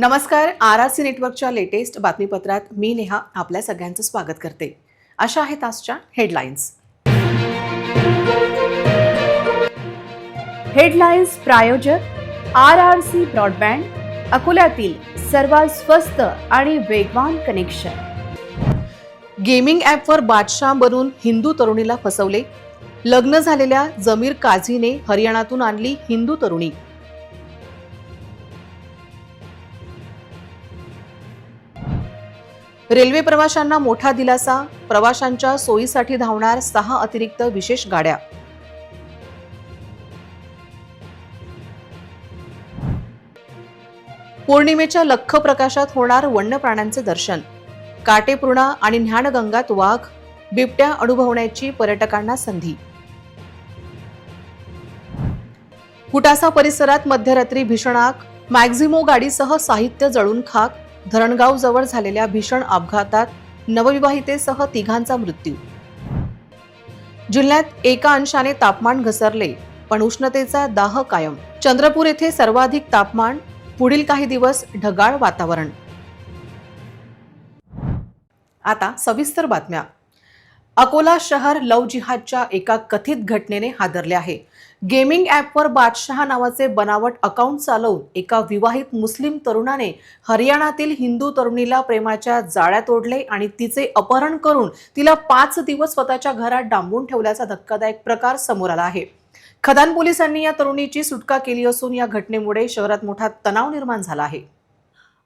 नमस्कार. RRC नेटवर्कच्या latest बातमीपत्रात मी नेहा आपल्या सगळ्यांचं स्वागत करते. अशा आहेत आजच्या हेडलाईन्स. हेडलाईन्स प्रायोजक RRC ब्रॉडबँड, अकोल्यातील सर्वात स्वस्त आणि वेगवान कनेक्शन. गेमिंग ॲपवर बादशाह बनून हिंदू तरुणीला फसवले. लग्न झालेल्या जमीर काझीने हरियाणातून आणली हिंदू तरुणी. रेल्वे प्रवाशांना मोठा दिलासा. प्रवाशांच्या सोयीसाठी धावणार 6 अतिरिक्त विशेष गाड्या. पौर्णिमेच्या लख्ख प्रकाशात होणार वन्य प्राण्यांचे दर्शन. काटेपूर्णा आणि ज्ञानगंगात वाघ बिबट्या अनुभवण्याची पर्यटकांना संधी. कुटासा परिसरात मध्यरात्री भीषण आग. मॅक्झिमो गाडीसह साहित्य जळून खाक. धरणगाव जवळ झालेल्या भीषण अपघातात नवविवाहितेसह 3घांचा मृत्यू. जिल्ह्यात एका अंशाने तापमान घसरले, पण उष्णतेचा दाह कायम. चंद्रपूर येथे सर्वाधिक तापमान. पुढील काही दिवस ढगाळ वातावरण. आता सविस्तर बातम्या. अकोला शहर लव्ह जिहादच्या एका कथित घटनेने हादरले आहे. गेमिंग ॲपवर बादशाह नावाचे बनावट अकाउंट चालवून एका विवाहित मुस्लिम तरुणाने हरियाणातील हिंदू तरुणीला प्रेमाच्या जाळ्यात ओढले आणि तिचे अपहरण करून तिला 5 दिवस स्वतःच्या घरात डांबून ठेवल्याचा धक्कादायक प्रकार समोर आला आहे. खदान पोलिसांनी या तरुणीची सुटका केली असून या घटनेमुळे शहरात मोठा तणाव निर्माण झाला आहे.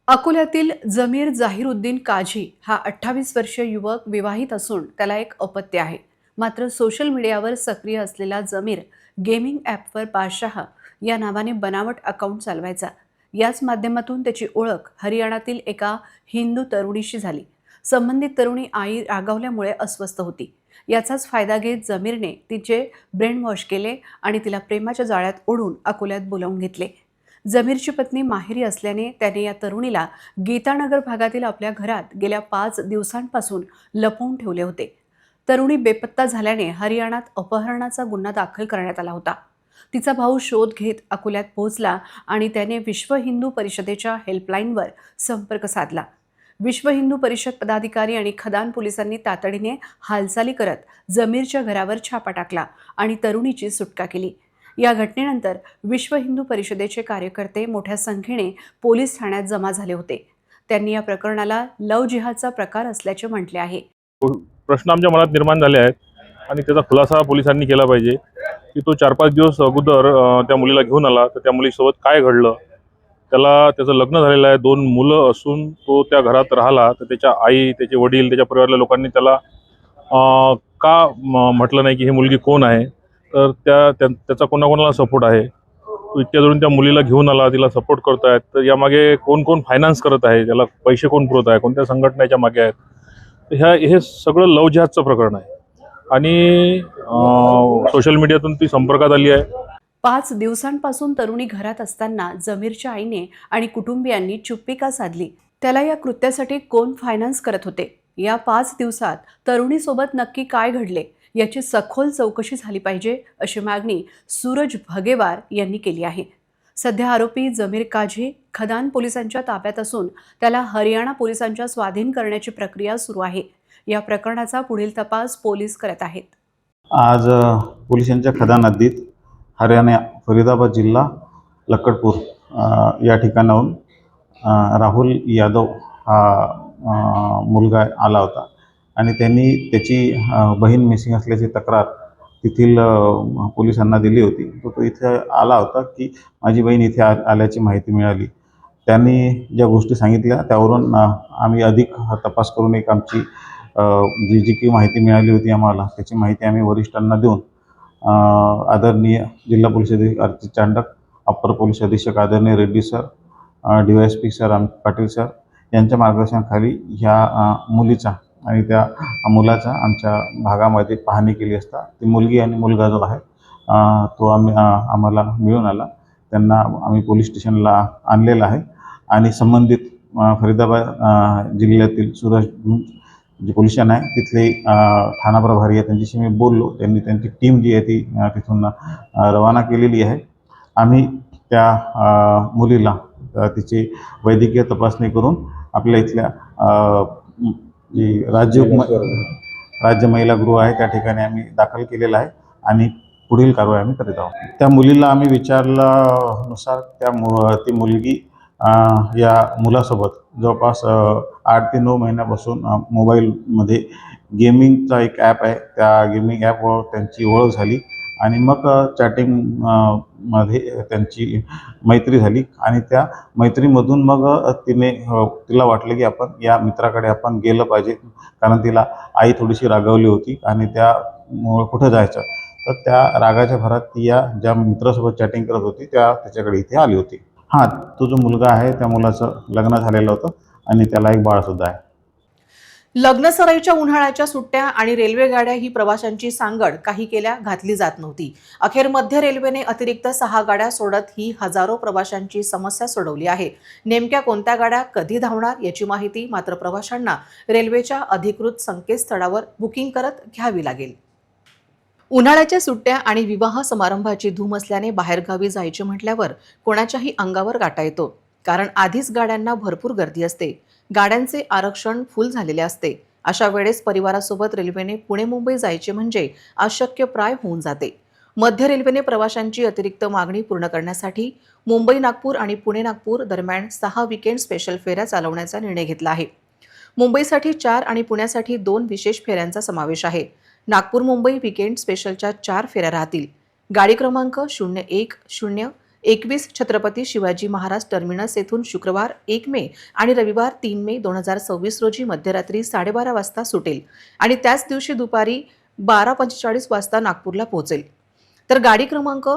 अकोल्यातील जमीर जाहिरुद्दीन काझी हा 28 वर्षीय युवक विवाहित असून त्याला एक अपत्य आहे. मात्र सोशल मीडियावर सक्रिय असलेला जमीर गेमिंग ॲपवर बादशाह या नावाने बनावट अकाउंट चालवायचा. याच माध्यमातून त्याची ओळख हरियाणातील एका हिंदू तरुणीशी झाली. संबंधित तरुणी आई रागावल्यामुळे अस्वस्थ होती. याचाच फायदा घेत जमीरने तिचे ब्रेन वॉश केले आणि तिला प्रेमाच्या जाळ्यात ओढून अकोल्यात बोलावून घेतले. जमीरची पत्नी माहेरी असल्याने त्याने या तरुणीला गीतानगर भागातील आपल्या घरात गेल्या 5 दिवसांपासून लपवून ठेवले होते. तरुणी बेपत्ता झाल्याने हरियाणात अपहरणाचा गुन्हा दाखल करण्यात आला होता. तिचा भाऊ शोध घेत अकोल्यात पोहोचला आणि त्याने विश्व हिंदू परिषदेच्या हेल्पलाईनवर संपर्क साधला. विश्व हिंदू परिषद पदाधिकारी आणि खदान पोलिसांनी तातडीने हालचाली करत जमीरच्या घरावर छापा टाकला आणि तरुणीची सुटका केली. या घटनेनंतर विश्व हिंदू परिषदेचे कार्यकर्ते मोठ्या संख्येने पोलीस ठाण्यात जमा झाले होते. त्यांनी या प्रकरणाला लव्ह जिहादचा प्रकार असल्याचे म्हटले आहे. प्रश्न आमच्या मनात निर्माण झाले आहेत आणि त्याचा खुलासा पोलिसांनी केला पाहिजे की तो 4-5 दिवस अगोदर त्या मुलीला घेऊन आला, तर त्या मुलीसोबत काय घडलं. त्याचं लग्न झालेलं आहे, 2 मुलं असून तो त्या घरात राहिला, तर त्याच्या आई, त्याचे वडील, त्याच्या परिवारातल्या लोकांनी त्याला का म्हटलं नाही की ही मुलगी कोण आहे, तर त्याचा कोणाकोणाला सपोर्ट आहे. तो इतक्या जवळून त्या मुलीला घेऊन आला, तिला सपोर्ट करत आहेत, तर यामागे कोण फायनान्स करत आहे, त्याला पैसे कोण पुरवत आहे, कोणत्या संघटनेच्या मागे आहेत. हे सगळं लव्ह जिहादचं प्रकरण आहे आणि सोशल मीडियातून ती संपर्कात आली आहे. 5 दिवसांपासून तरुणी घरात असताना जमीरच्या आईने आणि कुटुंबियांनी चुप्पी का साधली? त्याला या कृत्यासाठी कोण फायनान्स करत होते? या 5 दिवसात तरुणीसोबत नक्की काय घडले याची सखोल चौकशी झाली पाहिजे, अशी मागणी सूरज भगेवार यांनी केली आहे. सध्या आरोपी जमीर काझी खदान पोलिसांच्या ताब्यात असून त्याला हरियाणा पोलिसांच्या स्वाधीन करण्याची प्रक्रिया सुरू आहे. या प्रकरणाचा पुढील तपास पोलीस करत आहेत. आज पोलिसांच्या खदान हद्दीत हरियाणा फरीदाबाद जिल्हा लक्कडपूर या ठिकाणाहून राहुल यादव हा मुलगा आला होता आणि त्यांनी त्याची बहीण मिसिंग असल्याची तक्रार तेथील पोलिसांना दिली होती. तो इथे आला होता की माझी बहीण इथे आल्याची माहिती मिळाली. त्यांनी ज्या गोष्टी सांगितल्या त्यावरून आम्ही अधिक तपास करून एक आमची जी काही माहिती मिळाली होती आम्हाला, त्याची माहिती आम्ही वरिष्ठांना देऊन आदरणीय जिल्हा पोलीस अधीक्षक आरती चांडक, अप्पर पोलीस अधीक्षक आदरणीय Reddy sir, DYSP sir Patil sir यांच्या मार्गदर्शनाखाली ह्या मुलीचा आणि त्या मुलाचा आमच्या भागामध्ये पाहणी केली असता ती मुलगी आणि मुलगा जो आहे तो आम्हाला मिळून आला. त्यांना आम्ही पोलीस स्टेशनला आणलेलं आहे आणि संबंधित फरीदाबाद जिल्ह्यातील सूरज जे पोलीस स्टेशन आहे तिथले ठाणा प्रभारी आहे त्यांच्याशी मी बोललो. त्यांनी त्यांची टीम जी आहे ती तिथून रवाना केलेली आहे. आम्ही त्या मुलीला तिची वैद्यकीय तपासणी करून आपल्या इथल्या जी राज्य महिला गृह आहे त्या ठिकाणी आम्ही दाखल केलेला आहे आणि पुढील कारवाई आम्ही करीत आहोत. त्या मुलीला आम्ही विचारल्यानुसार ती मुलगी या मुलासोबत जवळपास 8 ते 9 महिन्यापासून मोबाईलमध्ये गेमिंगचा एक ॲप आहे, त्या गेमिंग ॲपवर त्यांची ओळख झाली आणि मग चॅटिंग मध्ये त्यांची मैत्री झाली आणि त्या मैत्रीमधून मग तिला वाटलं की आपण या मित्राकडे आपण गेलं पाहिजे, कारण तिला आई थोडीशी रागावली होती आणि कुठं जायचं, तर त्या रागाच्या भरात ती या ज्या मित्रासोबत चॅटिंग करत होती त्याच्याकडे इथे आली होती. हां, तो जो मुलगा आहे त्या मुलाचं लग्न झालेलं होतं आणि त्याला एक बाळसुद्धा आहे. लग्नसराईच्या उन्हाळ्याच्या सुट्ट्या आणि रेल्वे गाड्या ही प्रवाशांची सांगड काही केल्या घातली जात नव्हती. अखेर मध्य रेल्वेने अतिरिक्त 6 गाड्या सोडत ही हजारो प्रवाशांची समस्या सोडवली आहे. नेमक्या कोणत्या गाड्या कधी धावणार याची माहिती मात्र प्रवाशांना रेल्वेच्या अधिकृत संकेतस्थळावर बुकिंग करत घ्यावी लागेल. उन्हाळ्याच्या सुट्ट्या आणि विवाह समारंभाची धूम असल्याने बाहेरगावी जायचे म्हटल्यावर कोणाच्याही अंगावर काटा येतो, कारण आधीच गाड्यांना भरपूर गर्दी असते. गाड्यांचे आरक्षण फुल झालेले असते. अशा वेळेस परिवारासोबत रेल्वेने पुणे मुंबई जायचे म्हणजे अशक्यप्राय होऊन जाते. मध्य रेल्वेने प्रवाशांची अतिरिक्त मागणी पूर्ण करण्यासाठी मुंबई नागपूर आणि पुणे नागपूर दरम्यान 6 वीकेंड स्पेशल फेऱ्या चालवण्याचा निर्णय घेतला आहे. मुंबईसाठी 4 आणि पुण्यासाठी 2 विशेष फेऱ्यांचा समावेश आहे. नागपूर मुंबई वीकेंड स्पेशलच्या 4 फेऱ्या राहतील. गाडी क्रमांक 01-0-21 छत्रपती शिवाजी महाराज टर्मिनस येथून शुक्रवार 1 मे आणि रविवार 3 मे 2026 रोजी मध्यरात्री 12:30 वाजता सुटेल आणि त्याच दिवशी दुपारी 12:45 वाजता नागपूरला पोहोचेल. तर गाडी क्रमांक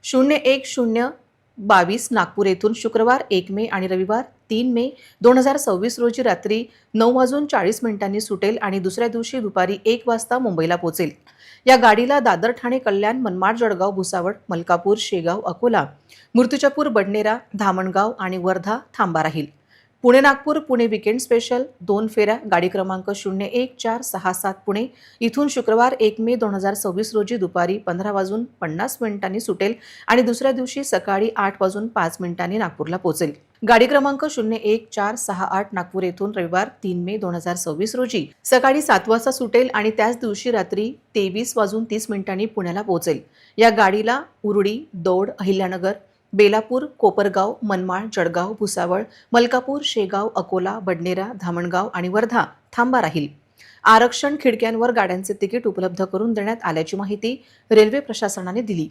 01-0-22 नागपूर येथून शुक्रवार 1 मे आणि रविवार 3 मे 2026 रोजी रात्री 9:40 सुटेल आणि दुसऱ्या दिवशी दुपारी 1 वाजता मुंबईला पोहोचेल. या गाडीला दादर, ठाणे, कल्याण, मनमाड, जळगाव, भुसावळ, मलकापूर, शेगाव, अकोला, मूर्तिजापूर, बडनेरा, धामणगाव आणि वर्धा थांबा राहील. पुणे नागपूर पुणे वीकेंड स्पेशल 2 फेऱ्या गाडी क्रमांक 01-467 पुणे इथून शुक्रवार 1 मे 2026 रोजी दुपारी 15:50 सुटेल आणि दुसऱ्या दिवशी सकाळी 8:05 नागपूरला पोहोचेल. गाडी क्रमांक 01-468 नागपूर येथून रविवार 3 मे 2026 रोजी सकाळी 7 वाजता सुटेल आणि त्याच दिवशी रात्री 23:30 पुण्याला पोहोचेल. या गाडीला उरुडी, दौंड, अहिल्यानगर, बेलापूर, कोपरगाव, मनमाड, जळगाव, भुसावळ, मलकापूर, शेगाव, अकोला, बडनेरा, धामणगाव आणि वर्धा थांबा राहील. आरक्षण खिडक्यांवर गाड्यांचे तिकीट उपलब्ध करून देण्यात आल्याची माहिती रेल्वे प्रशासनाने दिली.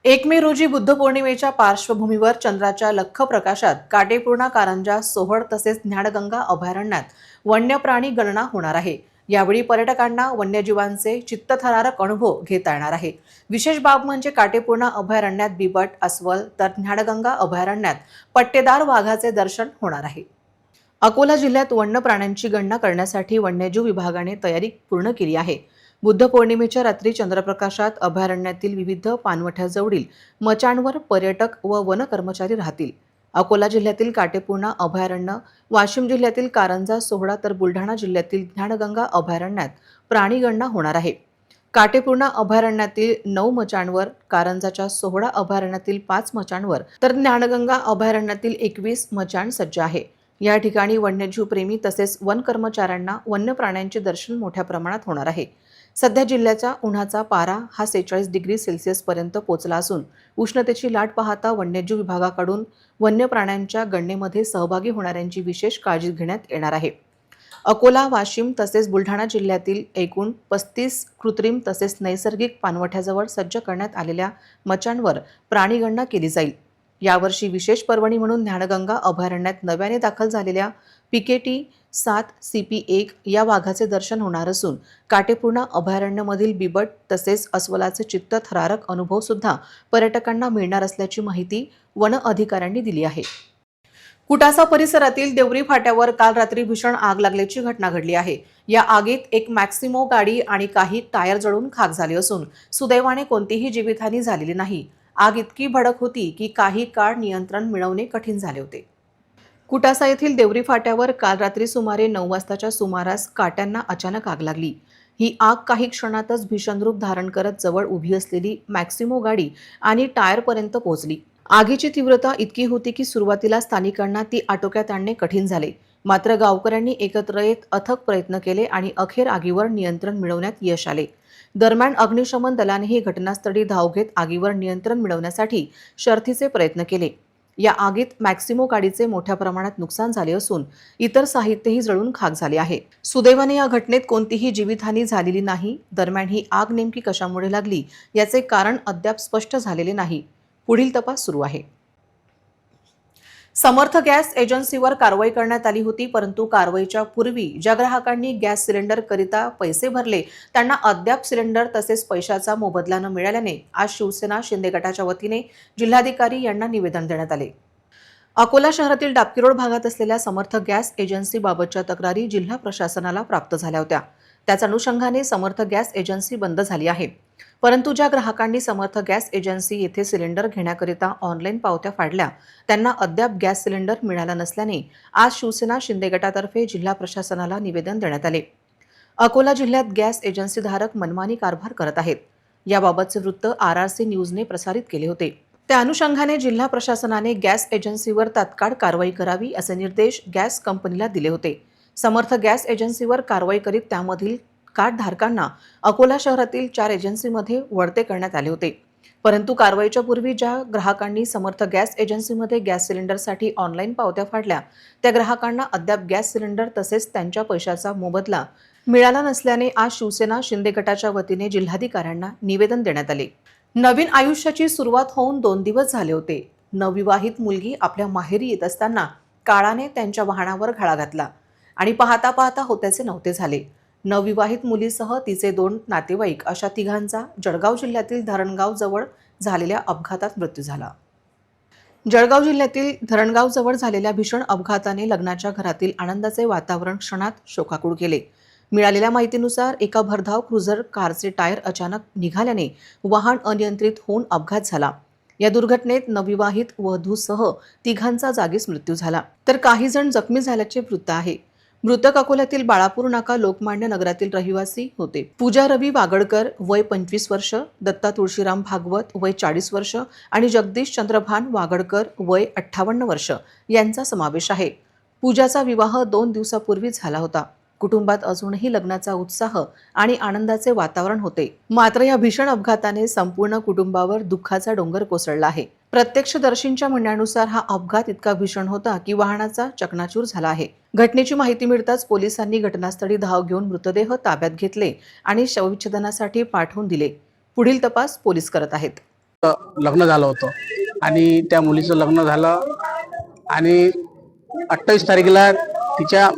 1 मे रोजी बुद्ध पौर्णिमेच्या पार्श्वभूमीवर चंद्राच्या लख्ख प्रकाशात काटेपूर्णा, कारंजा, सोहळ तसेच ज्ञानगंगा अभयारण्यात वन्यप्राणी गणना होणार आहे. यावेळी पर्यटकांना वन्यजीवांचे चित्तथरारक अनुभव घेता येणार आहे. विशेष बाब म्हणजे काटेपूर्णा अभयारण्यात बिबट, अस्वल तर ज्ञानगंगा अभयारण्यात पट्टेदार वाघाचे दर्शन होणार आहे. अकोला जिल्ह्यात वन्य प्राण्यांची गणना करण्यासाठी वन्यजीव विभागाने तयारी पूर्ण केली आहे. बुद्ध पौर्णिमेच्या रात्री चंद्रप्रकाशात अभयारण्यातील विविध पाणवठ्याजवळील मचाणवर पर्यटक व वन कर्मचारी राहतील. अकोला जिल्ह्यातील काटेपूर्णा अभयारण्य, वाशिम जिल्ह्यातील कारंजा, सोहळा तर बुलढाणा जिल्ह्यातील ज्ञानगंगा अभयारण्यात प्राणी गणना होणार आहे. काटेपूर्णा अभयारण्यातील 9 मचाणवर, कारंजाच्या सोहळा अभयारण्यातील 5 मचाणवर तर ज्ञानगंगा अभयारण्यातील 21 मचाण सज्ज आहे. या ठिकाणी वन्यजीव प्रेमी तसेच वन कर्मचाऱ्यांना वन्य प्राण्यांचे दर्शन मोठ्या प्रमाणात होणार आहे. सध्या जिल्ह्याचा उन्हाचा पारा हा 46 डिग्री सेल्सिअस पर्यंत पोहोचला असून उष्णतेची लाट पाहता वन्यजीव विभागाकडून वन्य प्राण्यांच्या गणनेमध्ये सहभागी होणाऱ्यांची विशेष काळजी घेण्यात येणार आहे. अकोला, वाशिम तसेच बुलढाणा जिल्ह्यातील एकूण 35 कृत्रिम तसेच नैसर्गिक पाणवठ्याजवळ सज्ज करण्यात आलेल्या मचाणवर प्राणीगणना केली जाईल. यावर्षी विशेष पर्वणी म्हणून ज्ञानगंगा अभयारण्यात नव्याने दाखल झालेल्या PKT 7 CP1 या वाघाचे दर्शन होणार असून काटेपूर्णा अभयारण्यामधील बिबट तसेच अस्वलाचे चित्तथरारक अनुभव सुद्धा पर्यटकांना मिळणार असल्याची माहिती वन अधिकाऱ्यांनी दिली आहे. कुटासा परिसरातील देवरी फाट्यावर काल रात्री भीषण आग लागल्याची घटना घडली आहे. या आगीत एक मॅक्सिमो गाडी आणि काही टायर जळून खाक झाले असून सुदैवाने कोणतीही जीवितहानी झालेली नाही. आग इतकी भडक होती की काही काळ नियंत्रण मिळवणे कठीण झाले होते. कुटासा येथील देवरी फाट्यावर काल रात्री सुमारे 9 वाजताच्या सुमारास काट्यांना अचानक आग लागली. ही आग काही क्षणातच भीषण रूप धारण करत जवळ उभी असलेली मॅक्सिमो गाडी आणि टायरपर्यंत पोहोचली. आगीची तीव्रता इतकी होती की सुरुवातीला स्थानिकांना ती आटोक्यात आणणे कठीण झाले. मात्र गावकऱ्यांनी एकत्र येत अथक प्रयत्न केले आणि अखेर आगीवर नियंत्रण मिळवण्यात यश आले. दरम्यान अग्निशमन दलानेही घटनास्थळी धाव घेत आगीवर नियंत्रण मिळवण्यासाठी शर्थीचे प्रयत्न केले. या आगीत मॅक्सिमो गाडीचे मोठ्या प्रमाणात नुकसान झाले असून इतर साहित्यही जळून खाक झाले आहे. सुदैवाने या घटनेत कोणतीही जीवितहानी झालेली नाही. दरम्यान ही आग नेमकी कशामुळे लागली याचे कारण अद्याप स्पष्ट झालेले नाही. पुढील तपास सुरू आहे. समर्थ गॅस एजन्सीवर कारवाई करण्यात आली होती, परंतु कारवाईच्या पूर्वी ज्या ग्राहकांनी गॅस सिलेंडर करिता पैसे भरले त्यांना अद्याप सिलेंडर तसेच पैशाचा मोबदला न मिळाल्याने आज शिवसेना शिंदे गटाच्या वतीने जिल्हाधिकारी यांना निवेदन देण्यात आले. अकोला शहरातील डाबकीरोड भागात असलेल्या समर्थ गॅस एजन्सीबाबतच्या तक्रारी जिल्हा प्रशासनाला प्राप्त झाल्या होत्या. त्याच अनुषंगाने समर्थ गॅस एजन्सी बंद झाली आहे. परंतु ज्या ग्राहकांनी समर्थ गॅस एजन्सी येथे सिलेंडर घेण्याकरिता ऑनलाईन पावत्या फाडल्या त्यांना अद्याप गॅस सिलेंडर मिळाला नसल्याने आज शिवसेना शिंदे गटातर्फे जिल्हा प्रशासनाला निवेदन देण्यात आले. अकोला जिल्ह्यात गॅस एजन्सीधारक मनमानी कारभार करत आहेत. याबाबतचे वृत्त RRC न्यूजने प्रसारित केले होते. त्या अनुषंगाने जिल्हा प्रशासनाने गॅस एजन्सीवर तात्काळ कारवाई करावी असे निर्देश गॅस कंपनीला दिले होते. समर्थ गॅस एजन्सीवर कारवाई करीत त्यामधील कार्डधारकांना अकोला शहरातील 4 एजन्सीमध्ये वळते करण्यात आले होते. परंतु कारवाईच्या पूर्वी ज्या ग्राहकांनी समर्थ गॅस एजन्सीमध्ये गॅस सिलेंडरसाठी ऑनलाईन पावत्या फाडल्या त्या ग्राहकांना अद्याप गॅस सिलेंडर तसेच त्यांच्या पैशाचा मोबदला मिळाला नसल्याने आज शिवसेना शिंदे गटाच्या वतीने जिल्हाधिकाऱ्यांना निवेदन देण्यात आले. नवीन आयुष्याची सुरुवात होऊन 2 दिवस झाले होते. नवविवाहित मुलगी आपल्या माहेरी येत असताना काळाने त्यांच्या वाहनावर घाला घातला आणि पाहता पाहता होत्याचे नव्हते झाले. नवविवाहित मुलीसह तिचे 2 नातेवाईक अशा तिघांचा जळगाव जिल्ह्यातील धरणगाव जवळ झालेल्या अपघातात मृत्यू झाला. जळगाव जिल्ह्यातील धरणगाव जवळ झालेल्या भीषण अपघाताने लग्नाच्या घरातील आनंदाचे वातावरण क्षणात शोकाकूळ केले. मिळालेल्या माहितीनुसार एका भरधाव क्रुझर कारचे टायर अचानक निघाल्याने वाहन अनियंत्रित होऊन अपघात झाला. या दुर्घटनेत नवविवाहित वधूसह तिघांचा जागीच मृत्यू झाला तर काही जण जखमी झाल्याचे वृत्त आहे. मृतक अकोल्यातील बाळापूर नाका लोकमान्य नगरातील रहिवासी होते. पूजा रवी वागडकर वय 25 वर्ष, दत्ता तुळशीराम भागवत वय 40 वर्ष आणि जगदीश चंद्रभान वागडकर वय 58 वर्ष यांचा समावेश आहे. पूजाचा विवाह 2 दिवसापूर्वी झाला होता. कुटुंबात अजूनही लग्नाचा उत्साह आणि आनंदाचे वातावरण होते. मात्र या भीषण अपघाताने संपूर्ण कुटुंबावर दुःखाचा डोंगर कोसळला आहे. प्रत्यक्षदर्शींच्या म्हणण्यानुसार हा अपघात इतका भीषण होता की वाहनाचा चकनाचूर झाला आहे. घटनेची माहिती मिळताच पोलिसांनी घटनास्थळी धाव घेऊन मृतदेह ताब्यात घेतले आणि शवविच्छेदनासाठी पाठवून दिले. पुढील तपास पोलीस करत आहेत. लग्न झालं होतं आणि त्या मुलीचं लग्न झालं आणि 28 तारखेला तिच्या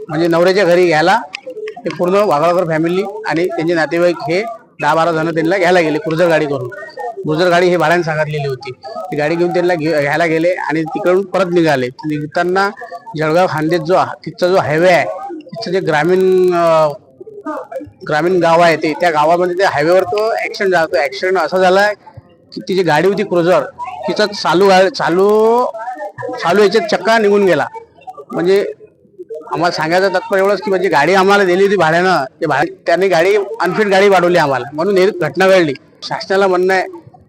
म्हणजे नवऱ्याच्या घरी घ्यायला ते पूर्ण वाघाळकर फॅमिली आणि त्यांचे नातेवाईक हे 10-12 जण त्यांना घ्यायला गेले क्रुझर गाडी करून. क्रुझर गाडी हे भाड्याने सांगितलेली होती. ती गाडी घेऊन त्यांना घ्यायला गेले आणि तिकडून परत निघाले. निघताना जळगाव खांदेत तिथचा जो हायवे आहे तिथं जे ग्रामीण गाव आहे त्या गावामध्ये त्या हायवेवर तो ऍक्सिडेंट झाला. तो ऍक्सिडेंट असा झाला की ती जी गाडी होती क्रुझर तिचा चालू याच्यात चक्का निघून गेला. म्हणजे आम्हाला सांगायचं तात्पर्य एवढंच की म्हणजे गाडी आम्हाला दिली होती भाड्यानं, त्यांनी गाडी अनफिट गाडी पाठवली आम्हाला, म्हणून ही घटना घडली. शासनाला म्हणणं आहे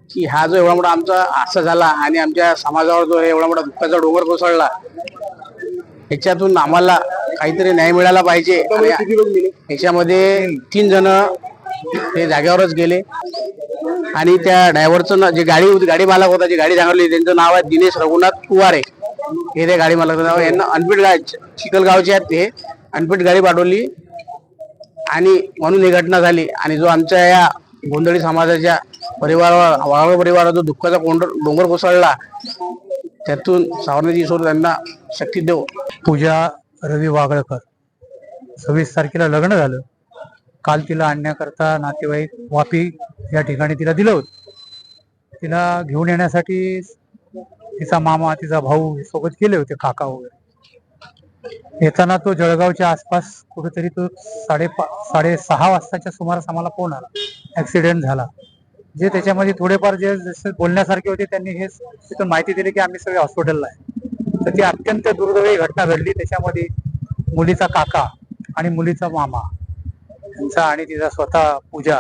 की हा जो एवढा मोठा आमचा हादसा झाला आणि आमच्या समाजावर जो एवढा मोठा दुःखाचा डोंगर कोसळला याच्यातून आम्हाला काहीतरी न्याय मिळाला पाहिजे. याच्यामध्ये 3 जण हे जागेवरच गेले आणि त्या ड्रायव्हरचं जे गाडी होती, गाडी मालक होता, जी गाडी सांगितली त्यांचं नाव आहे दिनेश रघुनाथ कुवारे. हे त्या गाडी मालकाचं नाव. यांना अनफिट गाडी चिखलगावचे आहेत ते अनफिट गाडी पाठवली आणि म्हणून ही घटना झाली. आणि जो आमच्या या गोंधळी समाजाच्या परिवारावर जो दुःखाचा डोंगर कोसळला त्यातून सावरण्याची ईश्वर त्यांना शक्ती देव. पूजा रवी वागळकर 26 तारखेला लग्न झालं. काल तिला आणण्याकरता नातेवाईक वापी या ठिकाणी तिला दिलं होतं. तिला घेऊन येण्यासाठी तिचा मामा तिचा भाऊ सोबत गेले होते, काका वगैरे. येताना तो जळगावच्या आसपास कुठेतरी तो 6:30 वाजताच्या सुमारास आम्हाला फोन आला, ऍक्सिडेंट झाला. जे त्याच्यामध्ये थोडेफार जे जसे बोलण्यासारखे होते त्यांनी हे तिथून माहिती दिली की आम्ही सगळे हॉस्पिटलला आहे. तर ती अत्यंत दुर्दैवी घटना घडली. त्याच्यामध्ये मुलीचा काका आणि मुलीचा मामा यांचा आणि तिचा स्वतः पूजा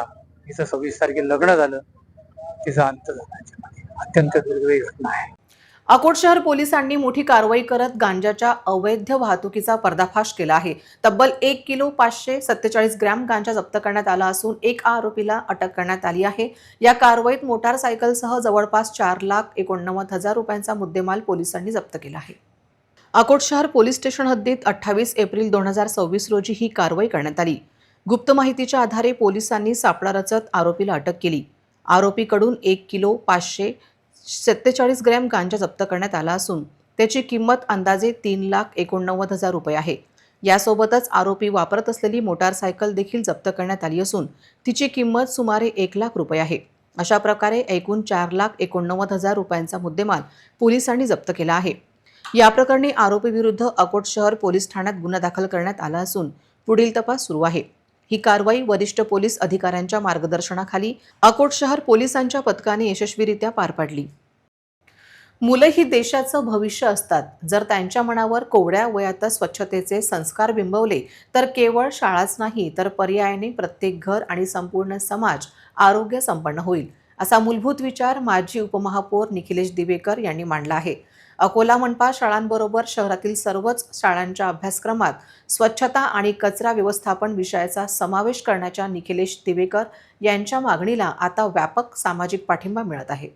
हिचं 26 तारखेला लग्न झालं, तिचा अंत झाला. अत्यंत दुर्दैवी घटना आहे. अकोट शहर पोलिसांनी मोठी कारवाई करत गांजाच्या अवैध वाहतुकीचा पर्दाफाश केला आहे. तब्बल 1 किलो 547 ग्रॅम गांजा जप्त करण्यात आला असून एक आरोपीला अटक करण्यात आली आहे. या कारवाईत मोटारसायकलसह जवळपास 4,89,000 रुपयांचा मुद्देमाल पोलिसांनी जप्त केला आहे. अकोट शहर पोलीस स्टेशन हद्दीत 28 एप्रिल 2024 रोजी ही कारवाई करण्यात आली. गुप्त माहितीच्या आधारे पोलिसांनी सापळा रचत आरोपीला अटक केली. आरोपीकडून 1 किलो 547 ग्रॅम गांजा जप्त करण्यात आला असून त्याची किंमत अंदाजे 3,89,000 रुपये आहे. यासोबतच आरोपी वापरत असलेली मोटारसायकल देखील जप्त करण्यात आली असून तिची किंमत सुमारे 1 लाख रुपये आहे. अशा प्रकारे एकूण 4,89,000 रुपयांचा मुद्देमाल पोलिसांनी जप्त केला आहे. या प्रकरणी आरोपीविरुद्ध अकोट शहर पोलीस ठाण्यात गुन्हा दाखल करण्यात आला असून पुढील तपास सुरू आहे. ही कारवाई वरिष्ठ पोलीस अधिकाऱ्यांच्या मार्गदर्शनाखाली अकोट शहर पोलिसांच्या पथकाने यशस्वीरित्या पार पाडली. मुलं ही देशाचं भविष्य असतात. जर त्यांच्या मनावर कोवड्या वयातच स्वच्छतेचे संस्कार बिंबवले तर केवळ शाळाच नाही तर पर्यायाने प्रत्येक घर आणि संपूर्ण समाज आरोग्य संपन्न होईल, असा मूलभूत विचार माजी उपमहापौर निखिलेश दिवेकर यांनी मांडला आहे. अकोला मनपा शाळांबरोबर शहरातील सर्वच शाळांच्या अभ्यासक्रमात स्वच्छता आणि कचरा व्यवस्थापन विषयाचा समावेश करण्याच्या निखिलेश दिवेकर यांच्या मागणीला आता व्यापक सामाजिक पाठिंबा मिळत आहे.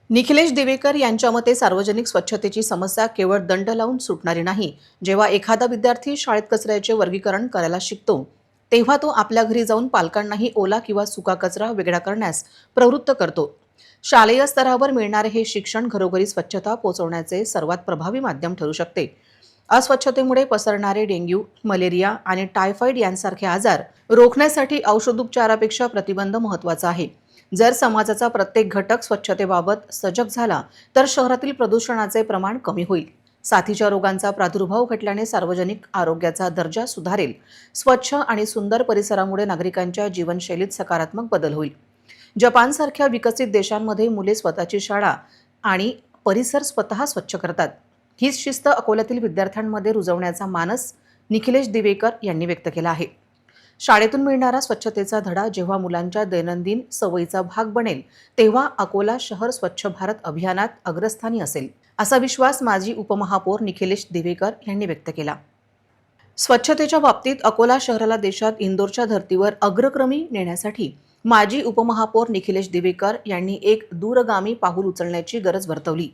निखिलेश दिवेकर यांच्या मते सार्वजनिक स्वच्छतेची समस्या केवळ दंड लावून सुटणारी नाही. जेव्हा एखादा विद्यार्थी शाळेत कचऱ्याचे वर्गीकरण करायला शिकतो तेव्हा तो आपल्या घरी जाऊन पालकांनाही ओला किंवा सुका कचरा वेगळा करण्यास प्रवृत्त करतो. शालेय स्तरावर मिळणारे हे शिक्षण घरोघरी स्वच्छता पोहोचवण्याचे सर्वात प्रभावी माध्यम ठरू शकते. अस्वच्छतेमुळे पसरणारे डेंग्यू, मलेरिया आणि टायफॉइड यांसारखे आजार रोखण्यासाठी औषधोपचारापेक्षा प्रतिबंध महत्त्वाचा आहे. जर समाजाचा प्रत्येक घटक स्वच्छतेबाबत सजग झाला तर शहरातील प्रदूषणाचे प्रमाण कमी होईल. साथीच्या रोगांचा प्रादुर्भाव घटल्याने सार्वजनिक आरोग्याचा दर्जा सुधारेल. स्वच्छ आणि सुंदर परिसरामुळे नागरिकांच्या जीवनशैलीत सकारात्मक बदल होईल. जपानसारख्या विकसित देशांमध्ये मुले स्वतःची शाळा आणि परिसर स्वतः स्वच्छ करतात. हीच शिस्त अकोल्यातील विद्यार्थ्यांमध्ये रुजवण्याचा मानस निखिलेश दिवेकर यांनी व्यक्त केला आहे. शाळेतून मिळणारा स्वच्छतेचा धडा जेव्हा मुलांच्या दैनंदिन सवयीचा भाग बनेल तेव्हा अकोला शहर स्वच्छ भारत अभियानात अग्रस्थानी असेल, असा विश्वास माजी उपमहापौर निखिलेश दिवेकर यांनी व्यक्त केला. स्वच्छतेच्या बाबतीत अकोला शहराला देशात इंदोरच्या धर्तीवर अग्रक्रमी नेण्यासाठी माजी उपमहापौर निखिलेश दिवेकर यांनी एक दूरगामी पाऊल उचलण्याची गरज वर्तवली.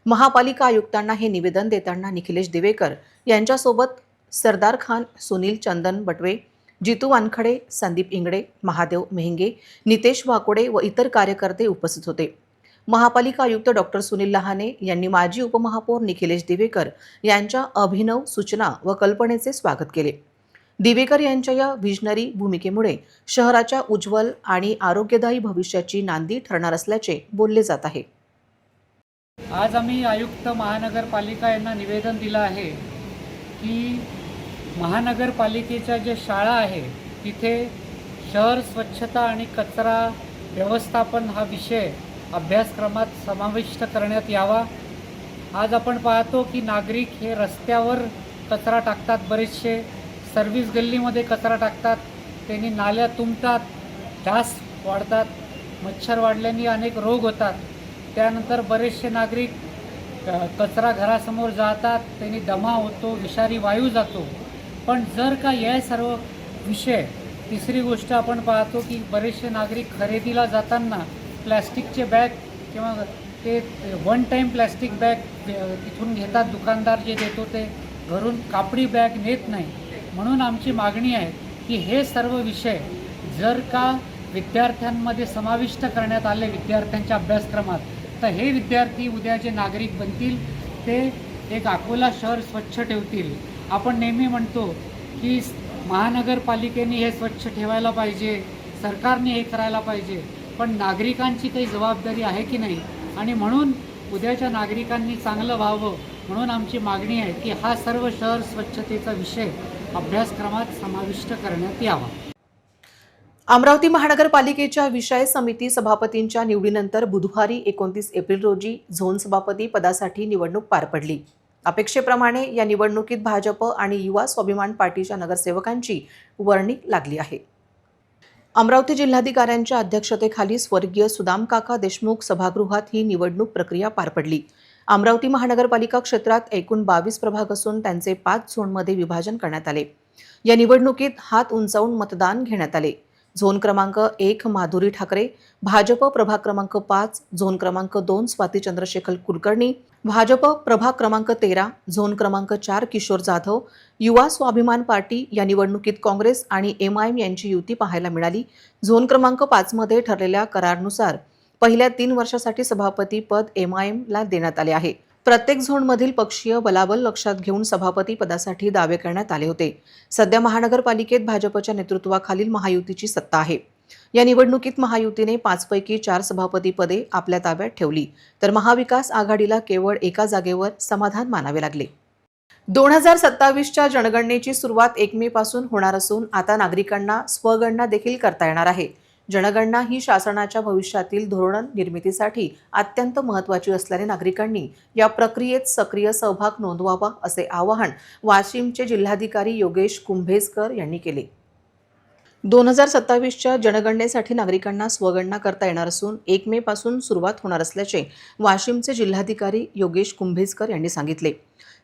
महापालिका आयुक्तांना हे निवेदन देताना निखिलेश दिवेकर यांच्यासोबत सरदार खान, सुनील चंदन बटवे, जितू वानखडे, संदीप इंगडे, महादेव मेहंगे, नितेश वाकोडे व इतर कार्यकर्ते उपस्थित होते. महापालिका आयुक्त डॉक्टर सुनील लहाने यांनी माजी उपमहापौर निखिलेश दिवेकर यांच्या अभिनव सूचना व कल्पनेचे स्वागत केले. दिवेकर यांच्या या व्हिजनरी भूमिकेमुळे शहराच्या उज्ज्वल आणि आरोग्यदायी भविष्याची नांदी ठरणार असल्याचे बोलले जात आहे. आज आम्ही आयुक्त महानगरपालिका यांना निवेदन दिलं आहे की महानगरपालिकेच्या ज्या शाळा आहे तिथे शहर स्वच्छता आणि कचरा व्यवस्थापन हा विषय अभ्यासक्रमात समाविष्ट करण्यात यावा. आज आपण पाहतो की नागरिक हे रस्त्यावर कचरा टाकतात, बरेचसे सर्व्हिस गल्लीमध्ये कचरा टाकतात, त्यांनी नाल्या तुंबतात, डास वाढतात, मच्छर वाढल्याने अनेक रोग होतात. त्यानंतर बरेचसे नागरिक कचरा घरासमोर जातात, त्यांनी दमा होतो, विषारी वायू जातो. पण जर का या सर्व विषय, तिसरी गोष्ट आपण पाहतो की बरेचसे नागरिक खरेदीला जाताना प्लॅस्टिकचे बॅग किंवा ते वन टाईम प्लॅस्टिक बॅग तिथून घेतात, दुकानदार जे देतो ते घरून कापडी बॅग नेत नाही. म्हणून आमची मागणी आहे की हे सर्व विषय जर का विद्यार्थ्यांमध्ये समाविष्ट करण्यात आले विद्यार्थ्यांच्या अभ्यासक्रमात तर हे विद्यार्थी उद्या जे नागरिक बनतील ते एक अकोला शहर स्वच्छ ठेवतील. आपण नेहमी म्हणतो की महानगरपालिकेने हे स्वच्छ ठेवायला पाहिजे, सरकारने हे करायला पाहिजे, पण नागरिकांची काही जबाबदारी आहे की नाही. आणि म्हणून उद्याच्या नागरिकांनी चांगलं व्हावं म्हणून आमची मागणी आहे की हा सर्व शहर स्वच्छतेचा विषय अभ्यासक्रमात समाविष्ट करण्यात यावा. अमरावती महानगरपालिकेच्या विषय समिती सभापतींच्या निवडीनंतर बुधवारी 29 एप्रिल रोजी झोन सभापती पदासाठी निवडणूक पार पडली. अपेक्षेप्रमाणे या निवडणुकीत भाजप आणि युवा स्वाभिमान पार्टीच्या नगरसेवकांची वर्णी लागली आहे. अमरावती जिल्हाधिकाऱ्यांच्या अध्यक्षतेखाली स्वर्गीय सुदामकाका देशमुख सभागृहात ही निवडणूक प्रक्रिया पार पडली. अमरावती महानगरपालिका क्षेत्रात एकूण 22 प्रभाग असून त्यांचे 5 झोनमध्ये विभाजन करण्यात आले. या निवडणुकीत हात उंचावून मतदान घेण्यात आले. झोन क्रमांक 1 माधुरी ठाकरे, भाजप प्रभाग क्रमांक 5, झोन क्रमांक 2 स्वाती चंद्रशेखर कुलकर्णी, भाजप प्रभाग क्रमांक 13, झोन क्रमांक 4 किशोर जाधव, युवा स्वाभिमान पार्टी. या निवडणुकीत काँग्रेस आणि MIM यांची युती पाहायला मिळाली. झोन क्रमांक 5 मध्ये ठरलेल्या करारानुसार पहिल्या 3 वर्षासाठी सभापती पद MIM ला देण्यात आले आहे. प्रत्येक झोनमधील पक्षीय बलाबल लक्षात घेऊन सभापती पदासाठी दावे करण्यात आले होते. सध्या महानगरपालिकेत भाजपच्या नेतृत्वाखालील महायुतीची सत्ता आहे. या निवडणुकीत महायुतीने 5 पैकी 4 सभापती पदे आपल्या ताब्यात ठेवली, तर महाविकास आघाडीला केवळ एका जागेवर समाधान मानावे लागले. 2027च्या जनगणनेची सुरुवात 1 मे पासून होणार असून आता नागरिकांना स्वगणना देखील करता येणार आहे. जनगणना ही शासनाच्या भविष्यातील धोरण निर्मितीसाठी अत्यंत महत्त्वाची असल्याने नागरिकांनी या प्रक्रियेत सक्रिय सहभाग नोंदवावा असे आवाहन वाशिमचे जिल्हाधिकारी योगेश कुंभेजकर यांनी केले. 2027च्या जनगणनेसाठी नागरिकांना स्वगणना करता येणार असून 1 मे पासून सुरुवात होणार असल्याचे वाशिमचे जिल्हाधिकारी योगेश कुंभेजकर यांनी सांगितले.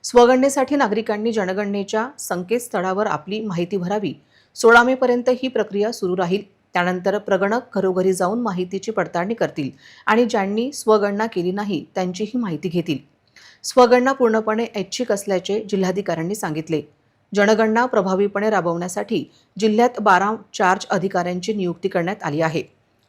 स्वगणनेसाठी नागरिकांनी जनगणनेच्या संकेतस्थळावर आपली माहिती भरावी. 16 मे पर्यंत ही प्रक्रिया सुरू राहील. त्यानंतर प्रगणक घरोघरी जाऊन माहितीची पडताळणी करतील आणि ज्यांनी स्वगणना केली नाही त्यांचीही माहिती घेतील. स्वगणना पूर्णपणे ऐच्छिक असल्याचे जिल्हाधिकाऱ्यांनी सांगितले. जनगणना प्रभावीपणे राबवण्यासाठी जिल्ह्यात 12 चार्ज अधिकाऱ्यांची नियुक्ती करण्यात आली आहे.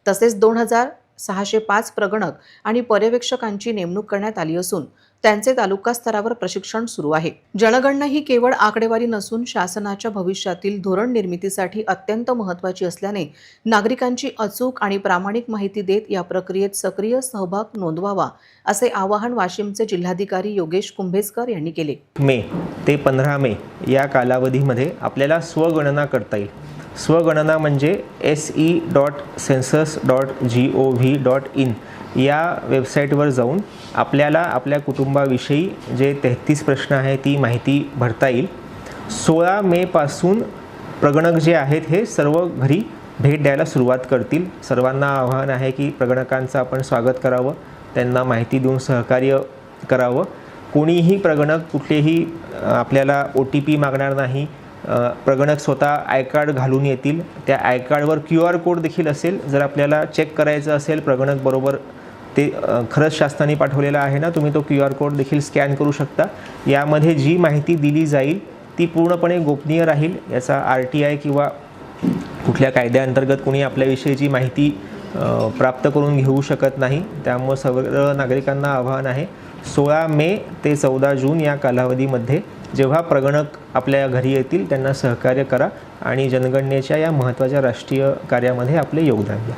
तसेच 2605 प्रगणक आणि पर्यवेक्षकांची नेमणूक करण्यात आली असून त्यांचे तालुका स्तरावर प्रशिक्षण सुरू आहे. जनगणना ही केवळ आकडेवारी नसून शासनाच्या भविष्यातील धोरण निर्मितीसाठी अत्यंत महत्त्वाची असल्याने नागरिकांची अचूक आणि प्रामाणिक माहिती देत या प्रक्रियेत सक्रिय सहभाग नोंदवावा असे आवाहन वाशिमचे जिल्हाधिकारी योगेश कुंभेजकर यांनी केले. मे ते 15 मे या कालावधीमध्ये आपल्याला स्वगणना करता येईल. स्वगणना म्हणजे se.census.gov.in या वेबसाईटवर जाऊन आपल्याला आपल्या कुटुंबाविषयी जे 33 प्रश्न आहे ती माहिती भरता येईल. 16 मे पासून प्रगणक जे आहेत हे सर्व घरी भेट द्यायला सुरुवात करतील. सर्वांना आवाहन आहे की प्रगणकांचं आपण स्वागत करावं, त्यांना माहिती देऊन सहकार्य करावं. कोणीही प्रगणक कुठलेही आपल्याला OTP मागणार नाही. प्रगणक स्वतः आय कार्ड घालून येतील. त्या आय कार्डवर QR कोड देखील असेल. जर आपल्याला चेक करायचं असेल प्रगणक बरोबर ते खरंच शासनाने पाठवलेलं आहे ना, तुम्ही तो QR कोड देखील स्कॅन करू शकता. यामध्ये जी माहिती दिली जाईल ती पूर्णपणे गोपनीय राहील. याचा RTI किंवा कुठल्या कायद्याअंतर्गत कोणी आपल्याविषयीची माहिती प्राप्त करून घेऊ शकत नाही. त्यामुळे सर्व नागरिकांना आवाहन आहे 16 मे ते 14 जून या कालावधीमध्ये जेव्हा प्रगणक आपल्या घरी येतील त्यांना सहकार्य करा आणि जनगणनेच्या या महत्त्वाच्या राष्ट्रीय कार्यामध्ये आपले योगदान द्या.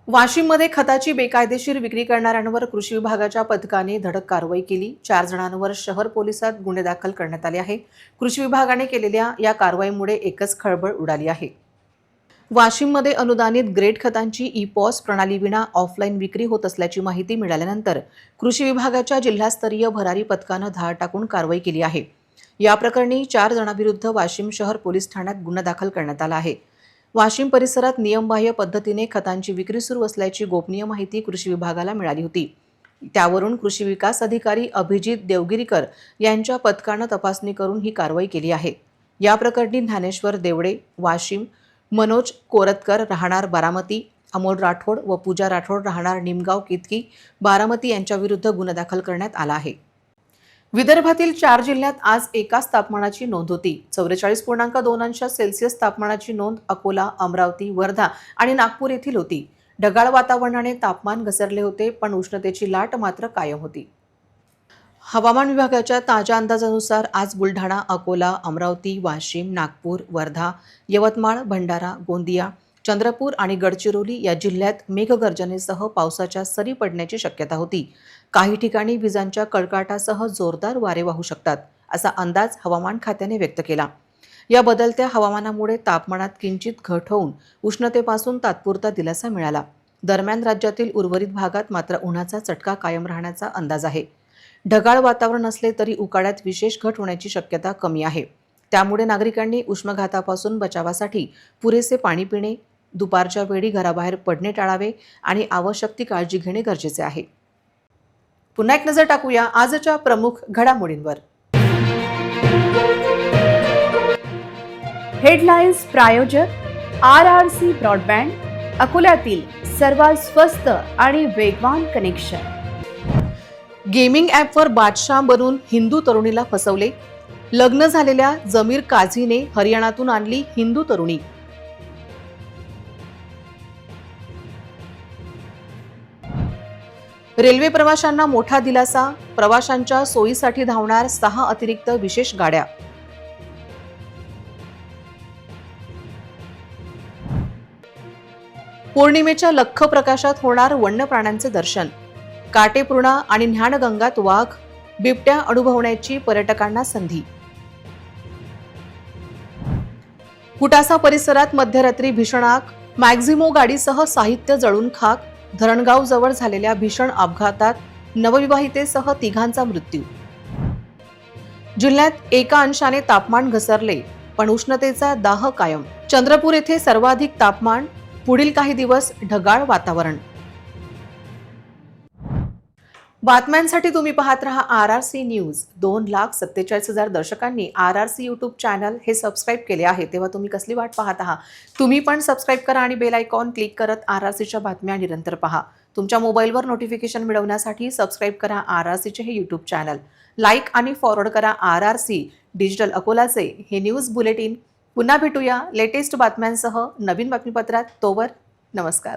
वाशिममध्ये खताची बेकायदेशीर विक्री करणाऱ्यांवर कृषी विभागाच्या पथकाने धडक कारवाई केली. 4 जणांवर शहर पोलिसात गुन्हे दाखल करण्यात आले आहे. कृषी विभागाने केलेल्या या कारवाईमुळे एकच खळबळ उडाली आहे. वाशिममध्ये अनुदानित ग्रेड खतांची E-POS प्रणालीविना ऑफलाईन विक्री होत असल्याची माहिती मिळाल्यानंतर कृषी विभागाच्या जिल्हास्तरीय भरारी पथकानं धाड टाकून कारवाई केली आहे. या प्रकरणी 4 जणांविरुद्ध वाशिम शहर पोलीस ठाण्यात गुन्हा दाखल करण्यात आला आहे. वाशिम परिसरात नियमबाह्य पद्धतीने खतांची विक्री सुरू असल्याची गोपनीय माहिती कृषी विभागाला मिळाली होती. त्यावरून कृषी विकास अधिकारी अभिजित देवगिरीकर यांच्या पथकानं तपासणी करून ही कारवाई केली आहे. या प्रकरणी ज्ञानेश्वर देवडे वाशिम, मनोज कोरतकर राहणार बारामती, अमोल राठोड व पूजा राठोड राहणार निमगाव कितकी बारामती यांच्याविरुद्ध गुन्हा दाखल करण्यात आला आहे. विदर्भातील 4 जिल्ह्यात आज एकाच तापमानाची नोंद होती. 44.2 अंश सेल्सिअस तापमानाची नोंद अकोला, अमरावती, वर्धा आणि नागपूर येथील होती. ढगाळ वातावरणाने तापमान घसरले होते, पण उष्णतेची लाट मात्र कायम होती. हवामान विभागाच्या ताज्या अंदाजानुसार आज बुलढाणा, अकोला, अमरावती, वाशिम, नागपूर, वर्धा, यवतमाळ, भंडारा, गोंदिया, चंद्रपूर आणि गडचिरोली या जिल्ह्यात मेघगर्जनेसह पावसाच्या सरी पडण्याची शक्यता होती. काही ठिकाणी विजांच्या कडकडाटासह जोरदार वारे वाहू शकतात असा अंदाज हवामान खात्याने व्यक्त केला. या बदलत्या हवामानामुळे तापमानात किंचित घट होऊन उष्णतेपासून तात्पुरता दिलासा मिळाला. दरम्यान राज्यातील उर्वरित भागात मात्र उन्हाचा चटका कायम राहण्याचा अंदाज आहे. ढगाळ वातावरण असले तरी उकाड्यात विशेष घट होण्याची शक्यता कमी आहे. त्यामुळे नागरिकांनी उष्माघातापासून बचावासाठी पुरेसे पाणी पिणे, दुपारच्या वेळी घराबाहेर पडणे टाळावे आणि आवश्यक ती काळजी घेणे गरजेचे आहे. पुन्हा एक नजर टाकूया आजच्या प्रमुख घडामोडींवर. हेडलाईन्स प्रायोजक RRC ब्रॉडबँड, अकोल्यातील सर्वात स्वस्त आणि वेगवान कनेक्शन. गेमिंग ॲपवर बादशाह बनून हिंदू तरुणीला फसवले. लग्न झालेल्या जमीर काझीने हरियाणातून आणली हिंदू तरुणी. रेल्वे प्रवाशांना मोठा दिलासा. प्रवाशांच्या सोयीसाठी धावणार 6 अतिरिक्त विशेष गाड्या. पौर्णिमेच्या लख्ख प्रकाशात होणार वन्य प्राण्यांचे दर्शन. काटेपूर्णा आणि ज्ञानगंगात वाघ, बिबट्या अनुभवण्याची पर्यटकांना संधी. कुटासा परिसरात मध्यरात्री भीषण आग. मॅक्झिमो गाडीसह साहित्य जळून खाक. धरणगाव जवळ झालेल्या भीषण अपघातात नवविवाहितेसह 3घांचा मृत्यू. जिल्ह्यात एका अंशाने तापमान घसरले, पण उष्णतेचा दाह कायम. चंद्रपूर येथे सर्वाधिक तापमान. पुढील काही दिवस ढगाळ वातावरण. बातम्यांसाठी तुम्ही पाहत रहा RRC news. 2,47,000 दर्शकांनी RRC YouTube channel हे सबस्क्राईब केले आहे, तेव्हा तुम्ही कसली वाट पाहत आहात? तुम्ही पण सबस्क्राईब करा आणि बेल आयकॉन क्लिक करत RRCच्या बातम्या निरंतर पहा. तुमच्या मोबाईलवर नोटिफिकेशन मिळवण्यासाठी सबस्क्राईब करा RRCचे हे यूट्यूब चॅनल. लाईक आणि फॉरवर्ड करा RRC डिजिटल अकोलाचे हे न्यूज बुलेटिन. पुन्हा भेटूया लेटेस्ट बातम्यांसह नवीन बातमीपत्रात. तोवर नमस्कार.